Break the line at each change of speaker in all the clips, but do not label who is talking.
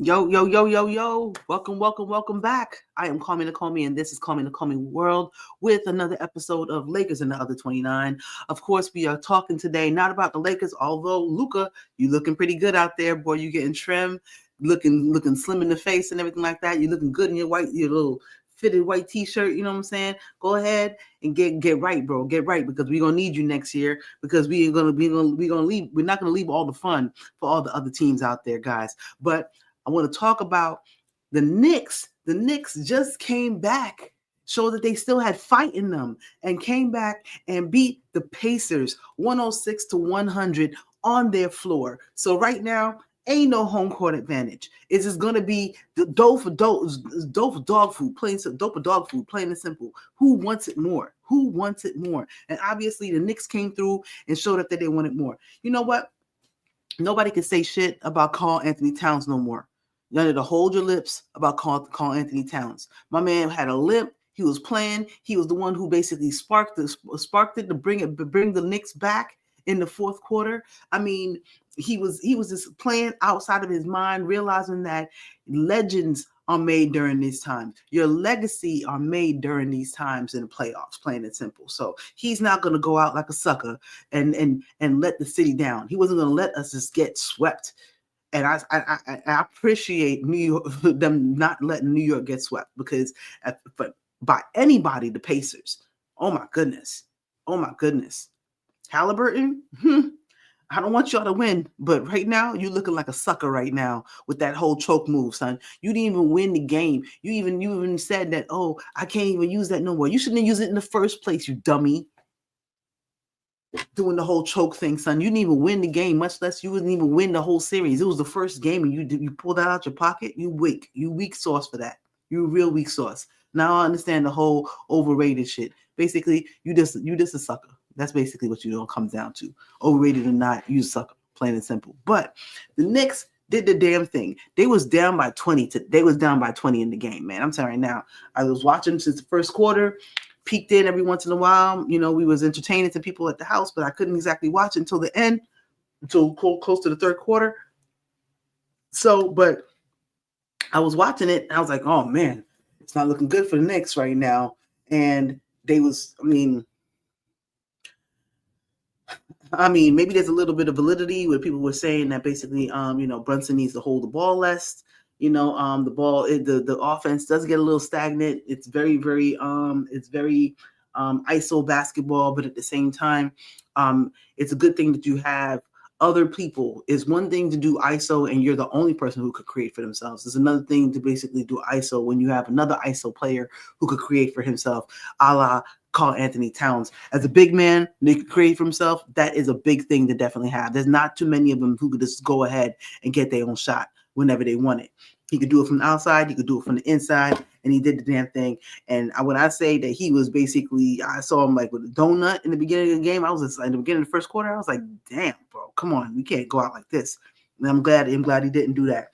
Yo, yo, yo, yo, yo. Welcome back. I am Call Me to Call Me, and this is Call Me to Call Me World with another episode of Lakers and the Other 29. Of course, we are talking today not about the Lakers, although Luka, you looking pretty good out there, boy. You getting trim, looking slim in the face and everything like that. You looking good in your little fitted white t-shirt, you know what I'm saying? Go ahead and get right, bro. Get right, because we're gonna need you next year, because we're gonna leave. We're not gonna leave all the fun for all the other teams out there, guys. But I want to talk about the Knicks. The Knicks just came back, showed that they still had fight in them, and came back and beat the Pacers 106-100 on their floor. So right now, ain't no home court advantage. It's just gonna be the dope for dog food, plain and simple. Who wants it more? Who wants it more? And obviously, the Knicks came through and showed up that they wanted more. You know what? Nobody can say shit about Karl Anthony Towns no more. You need to hold your lips about Karl Anthony Towns. My man had a limp. He was playing. He was the one who basically sparked it to bring the Knicks back in the fourth quarter. I mean, he was just playing outside of his mind, realizing that legends are made during these times. Your legacy are made during these times in the playoffs, plain and simple. So he's not going to go out like a sucker and let the city down. He wasn't going to let us just get swept. And I appreciate New York, them not letting New York get swept, because but by anybody, the Pacers. Oh my goodness. Halliburton, I don't want y'all to win, but right now you're looking like a sucker right now with that whole choke move, son. You didn't even win the game. You even said that, oh, I can't even use that no more. You shouldn't have used it in the first place, you dummy. Doing the whole choke thing, son. You didn't even win the game, much less you didn't even win the whole series. It was the first game, and you pulled that out your pocket. You weak sauce for that. You real weak sauce. Now I understand the whole overrated shit. Basically, you just a sucker. That's basically what you know comes down to. Overrated or not, you sucker. Plain and simple. But the Knicks did the damn thing. They was down by 20. They was down by 20 in the game, man. I'm telling you right now. I was watching since the first quarter. Peeked in every once in a while. You know, we was entertaining to people at the house, but I couldn't exactly watch until the end, until close to the third quarter. So, but I was watching it. And I was like, oh man, it's not looking good for the Knicks right now. And they was, maybe there's a little bit of validity where people were saying that basically, Brunson needs to hold the ball less. The ball, the offense does get a little stagnant. It's very, very, ISO basketball, but at the same time, it's a good thing that you have other people. It's one thing to do ISO and you're the only person who could create for themselves. It's another thing to basically do ISO when you have another ISO player who could create for himself, a la Karl Anthony Towns. As a big man, they could create for himself. That is a big thing to definitely have. There's not too many of them who could just go ahead and get their own shot whenever they want it. He could do it from the outside. He could do it from the inside. And he did the damn thing. And when I say that he was basically, I saw him like with a donut in the beginning of the game. I was just, in the beginning of the first quarter, I was like, damn, bro, come on. We can't go out like this. And I'm glad he didn't do that.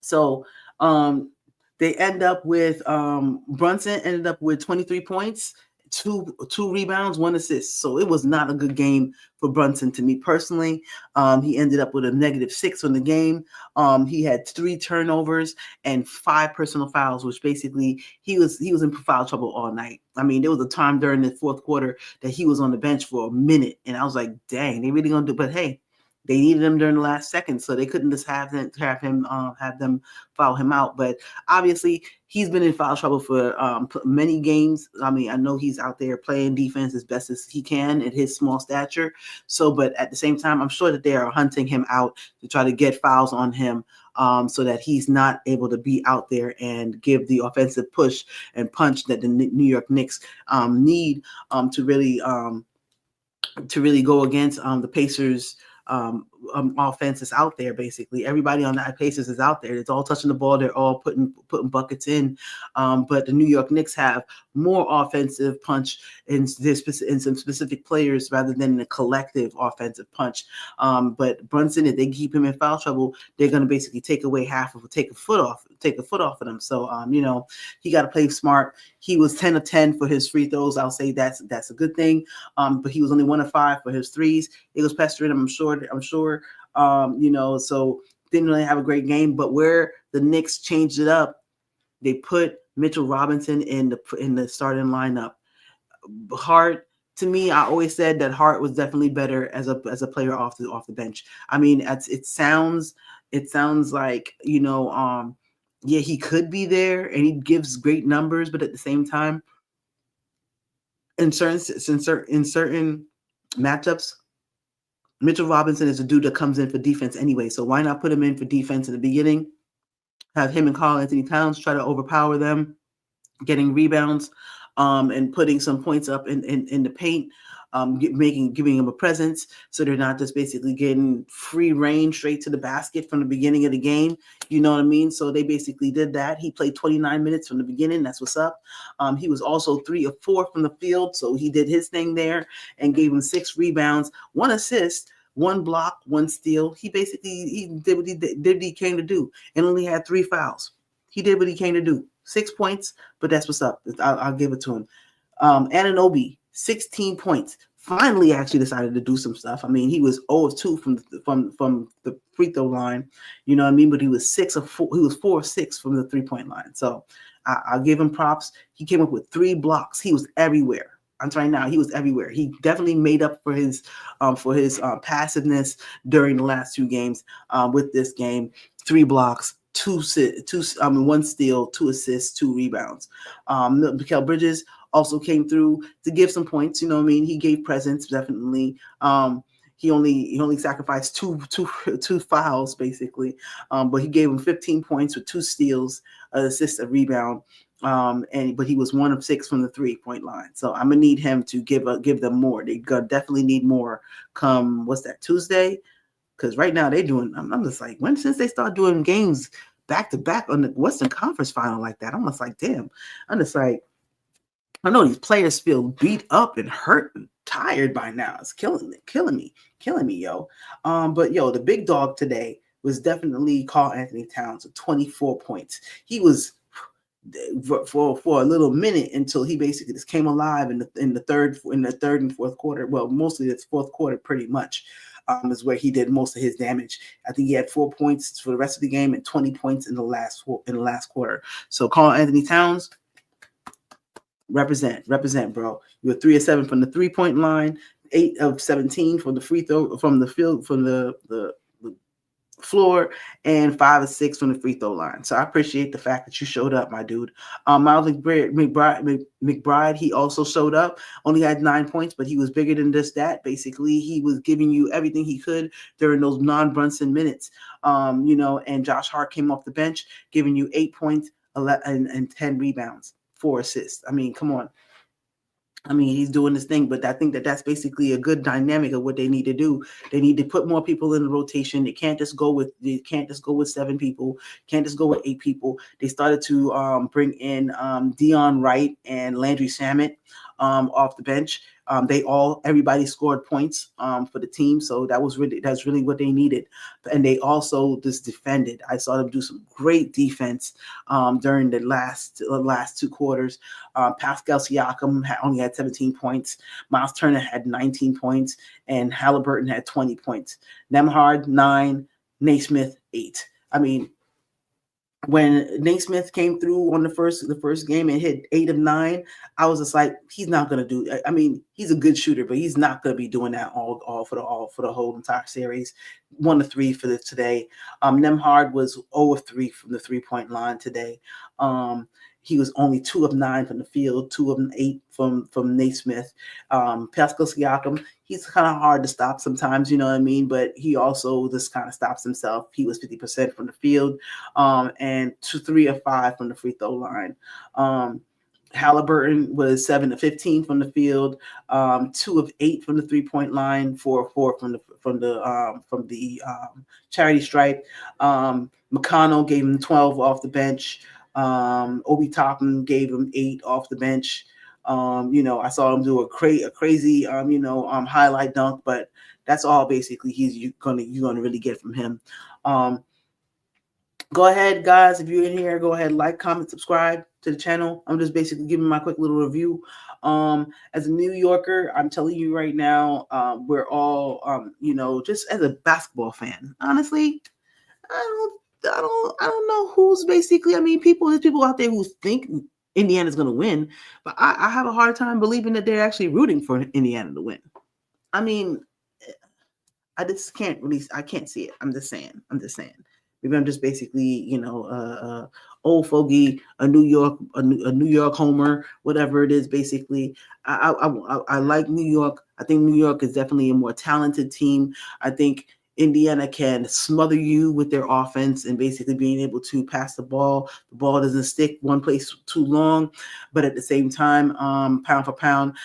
So they end up with, Brunson ended up with 23 points. Two rebounds, 1 assist. So it was not a good game for Brunson to me personally. He ended up with a -6 on the game. He had 3 turnovers and 5 personal fouls, which basically he was in foul trouble all night. I mean, there was a time during the fourth quarter that he was on the bench for a minute, and I was like, dang, they really gonna do? But hey, they needed him during the last second, so they couldn't just have them foul him out. But obviously, he's been in foul trouble for many games. I mean, I know he's out there playing defense as best as he can at his small stature. So, but at the same time, I'm sure that they are hunting him out to try to get fouls on him, so that he's not able to be out there and give the offensive push and punch that the New York Knicks need to really go against the Pacers. Offense is out there. Basically, everybody on the Pacers is out there. It's all touching the ball. They're all putting buckets in. But the New York Knicks have more offensive punch in some specific players rather than the collective offensive punch. But Brunson, if they keep him in foul trouble, they're going to basically take a foot off of them. So he got to play smart. He was 10 of 10 for his free throws. I'll say that's a good thing. But he was only 1 of 5 for his threes. It was pestering him, I'm sure. So didn't really have a great game. But where the Knicks changed it up, they put Mitchell Robinson in the starting lineup. Hart, to me, I always said that Hart was definitely better as a player off the bench. I mean, it sounds like, yeah, he could be there and he gives great numbers, but at the same time, in certain matchups, Mitchell Robinson is a dude that comes in for defense anyway. So why not put him in for defense in the beginning? Have him and Karl-Anthony Towns try to overpower them, getting rebounds, and putting some points up in the paint, giving them a presence, so they're not just basically getting free reign straight to the basket from the beginning of the game. You know what I mean? So they basically did that. He played 29 minutes from the beginning. That's what's up. He was also 3 of 4 from the field, so he did his thing there and gave him 6 rebounds, 1 assist, 1 block, 1 steal. He did what he came to do, and only had 3 fouls. He did what he came to do. 6 points, but that's what's up. I'll give it to him. Anunoby, 16 points. Finally, actually decided to do some stuff. I mean, he was 0 of 2 from the free throw line, you know what I mean? But he was 6 of 4. He was 4 of 6 from the 3-point line. So I'll give him props. He came up with 3 blocks. He was everywhere. I'm telling you now, he was everywhere. He definitely made up for his passiveness during the last 2 games with this game. 3 blocks. 1 steal, 2 assists, 2 rebounds. Mikal Bridges also came through to give some points. You know what I mean? He gave presence, definitely. He only sacrificed two fouls basically, but he gave him 15 points with 2 steals, an assist, a rebound. But he was 1 of 6 from the 3-point line. So I'm gonna need him to give them more. They definitely need more come Tuesday. Because right now they're doing, I'm just like, since they start doing games back to back on the Western Conference final like that, I'm just like, damn. I'm just like, I know these players feel beat up and hurt and tired by now. It's killing me, yo. But yo, the big dog today was definitely Karl-Anthony Towns with 24 points. He was for a little minute until he basically just came alive in the third and fourth quarter. Well, mostly it's fourth quarter, pretty much. Is where he did most of his damage. I think he had 4 points for the rest of the game and 20 points in the last quarter. So Karl-Anthony Towns, represent, bro. You were 3 of 7 from the 3-point line, 8 of 17 from the free throw, from the field, from the floor, and 5 of 6 from the free throw line. So I appreciate the fact that you showed up, my dude. Miles McBride, he also showed up. Only had 9 points, but he was bigger than just that. Basically, he was giving you everything he could during those non-Brunson minutes. And Josh Hart came off the bench, giving you 8 points, 11 and 10 rebounds, 4 assists. I mean, come on. I mean, he's doing this thing, but I think that that's basically a good dynamic of what they need to do. They need to put more people in the rotation. They can't just go with 7 people. Can't just go with 8 people. They started to bring in Dion Wright and Landry Shamet off the bench. Everybody scored points for the team, so that's really what they needed. And they also just defended. I saw them do some great defense during the last 2 quarters. Pascal Siakam only had 17 points. Miles Turner had 19 points, and Halliburton had 20 points. Nembhard 9, Naismith 8. I mean, when Naismith came through on the first game and hit 8 of 9, I was just like, he's not gonna do. I mean, he's a good shooter, but he's not gonna be doing that all for the whole entire series. 1 of 3 for today. Nembhard was 0 of 3 from the 3-point line today. He was only 2 of 9 from the field, 2 of 8 from Naismith. Pascal Siakam, he's kind of hard to stop sometimes, you know what I mean? But he also just kind of stops himself. He was 50% from the field, and 3 of 5 from the free throw line. Halliburton was 7 of 15 from the field, 2 of 8 from the 3-point line, 4 of 4 from the charity stripe. McConnell gave him 12 off the bench. Obi Toppin gave him 8 off the bench. I saw him do a crazy highlight dunk, but that's all basically you're gonna really get from him. Go ahead, guys. If you're in here, go ahead, like, comment, subscribe to the channel. I'm just basically giving my quick little review. As a New Yorker, I'm telling you right now, we're all, just as a basketball fan, honestly, I don't know who's basically. I mean, there's people out there who think Indiana's going to win, but I have a hard time believing that they're actually rooting for Indiana to win. I mean, I just can't really. I can't see it. I'm just saying. Maybe I'm just basically, old fogey, a New York homer, whatever it is. Basically, I like New York. I think New York is definitely a more talented team. I think Indiana can smother you with their offense and basically being able to pass the ball. The ball doesn't stick one place too long, but at the same time, pound for pound,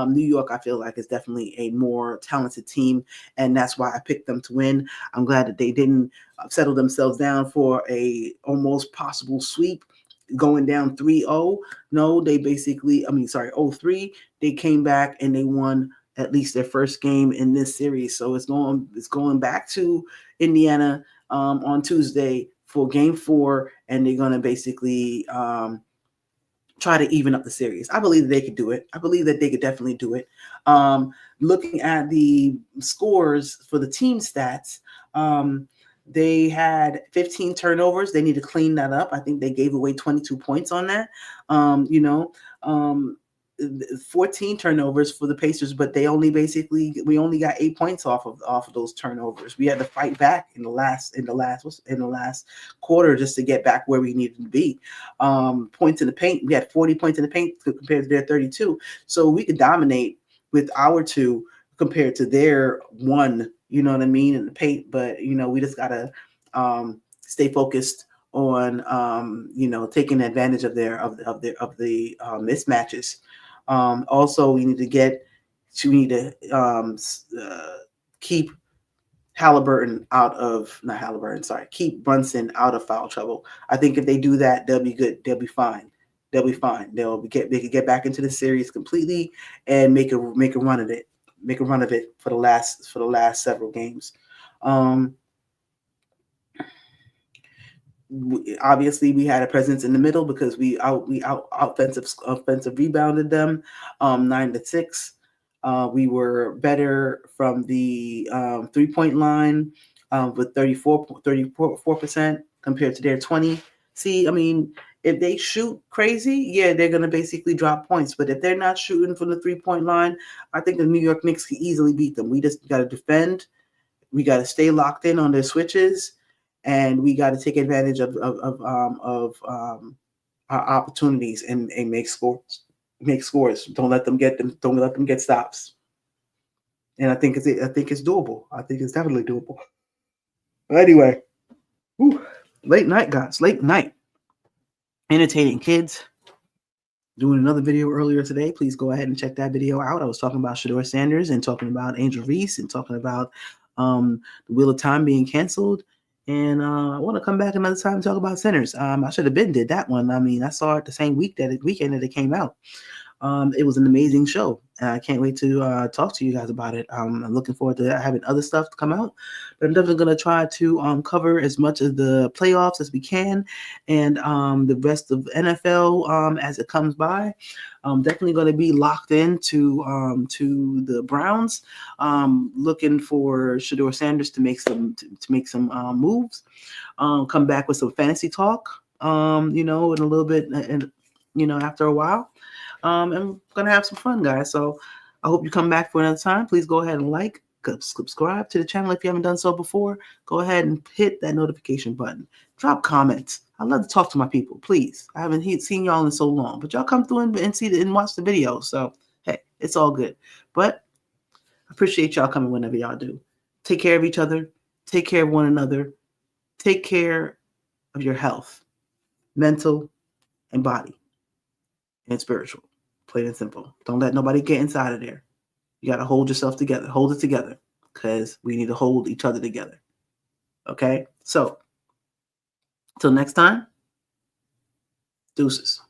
New York, I feel like, is definitely a more talented team, and that's why I picked them to win. I'm glad that they didn't settle themselves down for a almost possible sweep going down 3-0. No, they basically, 0-3. They came back and they won at least their first game in this series. So it's going back to Indiana on Tuesday for game 4, and they're going to basically try to even up the series. I believe that they could do it. I believe that they could definitely do it. Looking at the scores for the team stats, they had 15 turnovers. They need to clean that up. I think they gave away 22 points on that. 14 turnovers for the Pacers, but we only got 8 points off of those turnovers. We had to fight back in the last quarter just to get back where we needed to be. Points in the paint, we had 40 points in the paint compared to their 32. So we could dominate with our 2 compared to their 1. You know what I mean, in the paint. But we just gotta stay focused on taking advantage of the mismatches. Also, we need to keep keep Brunson out of foul trouble. I think if they do that, they'll be good. They'll be fine. They could get back into the series completely and make a run of it. Make a run of it for the last several games. Obviously we had a presence in the middle because we offensive rebounded them 9-6. We were better from the 3-point line with 34% compared to their 20. See, I mean, if they shoot crazy, yeah, they're going to basically drop points. But if they're not shooting from the 3-point line, I think the New York Knicks can easily beat them. We just got to defend. We got to stay locked in on their switches, and we got to take advantage of our opportunities and make scores. Don't let them get stops. And I think it's doable. I think it's definitely doable. But anyway, late night, guys. Late night. Entertaining kids. Doing another video earlier today. Please go ahead and check that video out. I was talking about Shedeur Sanders and talking about Angel Reese and talking about the Wheel of Time being canceled. And I want to come back another time and talk about centers. I should have did that one. I mean, I saw it the same weekend that it came out. It was an amazing show. I can't wait to talk to you guys about it. I'm looking forward to having other stuff to come out, but I'm definitely going to try to cover as much of the playoffs as we can and the rest of NFL as it comes by. I'm definitely going to be locked into the Browns, looking for Shedeur Sanders to make some moves. Come back with some fantasy talk, in a little bit, and after a while. And we're going to have some fun, guys. So I hope you come back for another time. Please go ahead and subscribe to the channel if you haven't done so before. Go ahead and hit that notification button. Drop comments. I love to talk to my people, please. I haven't seen y'all in so long, but y'all come through and watch the video. So, hey, it's all good. But I appreciate y'all coming whenever y'all do. Take care of each other. Take care of one another. Take care of your health, mental and body, and spiritual. Plain and simple. Don't let nobody get inside of there. You got to hold yourself together. Hold it together because we need to hold each other together. Okay? So, till next time, deuces.